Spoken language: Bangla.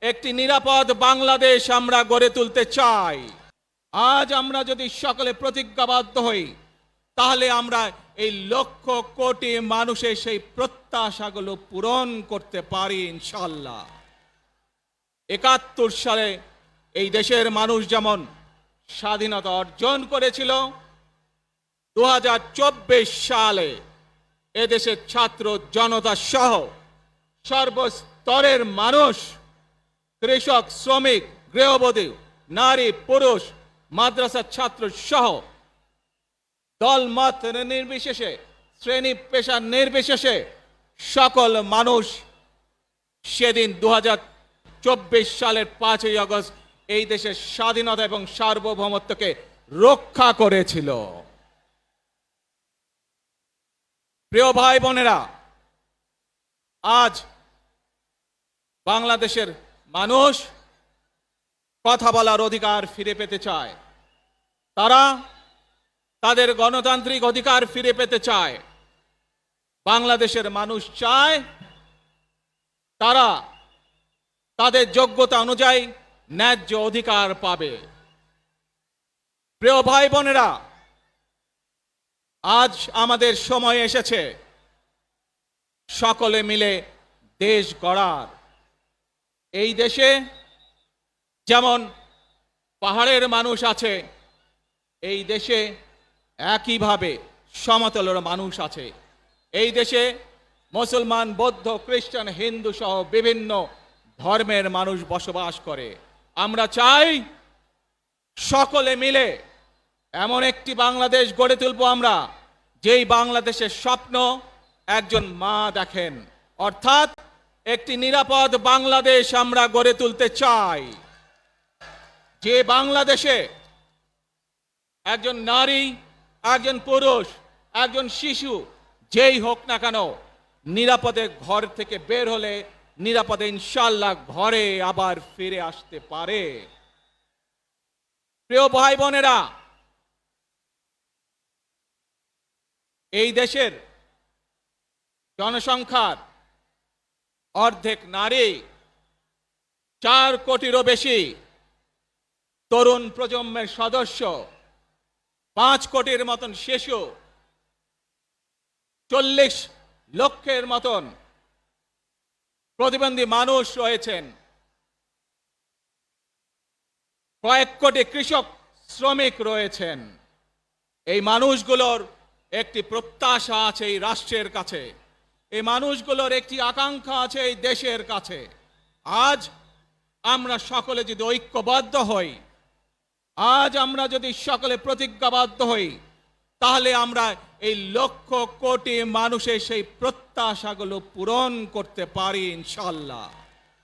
একটি নিরাপদ বাংলাদেশ আমরা গড়ে তুলতে চাই। আজ আমরা যদি সকলে প্রতিজ্ঞাবদ্ধ হই, তাহলে আমরা এই লক্ষ কোটি মানুষের সেই প্রত্যাশাগুলো পূরণ করতে পারি ইনশাআল্লাহ। ৭১ সালে এই দেশের মানুষ যেমন স্বাধীনতা অর্জন করেছিল, ২০২৪ সালে এদেশের ছাত্র জনতা সহ সর্বস্তরের মানুষ, কৃষক, শ্রমিক, গৃহবধূ, নারী, পুরুষ, মাদ্রাসার ছাত্র সহ দলমত নির্বিশেষে, শ্রেণী পেশা নির্বিশেষে সকল মানুষ সেদিন ২০২৪ সালের ৫ই আগস্ট এই দেশের স্বাধীনতা এবং সার্বভৌমত্বকে রক্ষা করেছিল। প্রিয় ভাই বোনেরা, আজ বাংলাদেশের মানুষ কথা বলার অধিকার ফিরে পেতে চায়। তারা তাদের গণতান্ত্রিক অধিকার ফিরে পেতে চায়। বাংলাদেশের মানুষ চায় তারা তাদের যোগ্যতা অনুযায়ী ন্যায্য অধিকার পাবে। প্রিয় ভাই বোনেরা, আজ আমাদের সময় এসেছে সকলে মিলে দেশ গড়ার। এই দেশে যেমন পাহাড়ের মানুষ আছে, এই দেশে একইভাবে সমতলের মানুষ আছে। এই দেশে মুসলমান, বৌদ্ধ, খ্রিস্টান, হিন্দু সহ বিভিন্ন ধর্মের মানুষ বসবাস করে। আমরা চাই সকলে মিলে এমন একটি বাংলাদেশ গড়ে তুলব আমরা, যেই বাংলাদেশের স্বপ্ন একজন মা দেখেন, অর্থাৎ একটি নিরাপদ বাংলাদেশ আমরা গড়ে তুলতে চাই। যে বাংলাদেশে একজন নারী, একজন পুরুষ, একজন শিশু যেই হোক না কেন, নিরাপদে ঘর থেকে বের হলে নিরাপদে ইনশাআল্লাহ ঘরে আবার ফিরে আসতে পারে। প্রিয় ভাই বোনেরা, এই দেশের জনসংখ্যার অর্ধেক নারী, ৪ কোটিরও বেশি তরুণ প্রজন্মের সদস্য, ৫ কোটির মতন শিশু, ৪০ লক্ষের মতন প্রতিবন্ধী মানুষ রয়েছেন, কয়েক কোটি কৃষক, শ্রমিক রয়েছেন। এই মানুষগুলোর একটি প্রত্যাশা আছে এই রাষ্ট্রের কাছে, এই মানুষগুলোর একটি আকাঙ্ক্ষা আছে এই দেশের কাছে। আজ আমরা সকলে যদি ঐক্যবদ্ধ হই, আজ আমরা যদি সকলে প্রতিজ্ঞাবদ্ধ হই, তাহলে আমরা এই লক্ষ কোটি মানুষের সেই প্রত্যাশাগুলো পূরণ করতে পারি ইনশাআল্লাহ।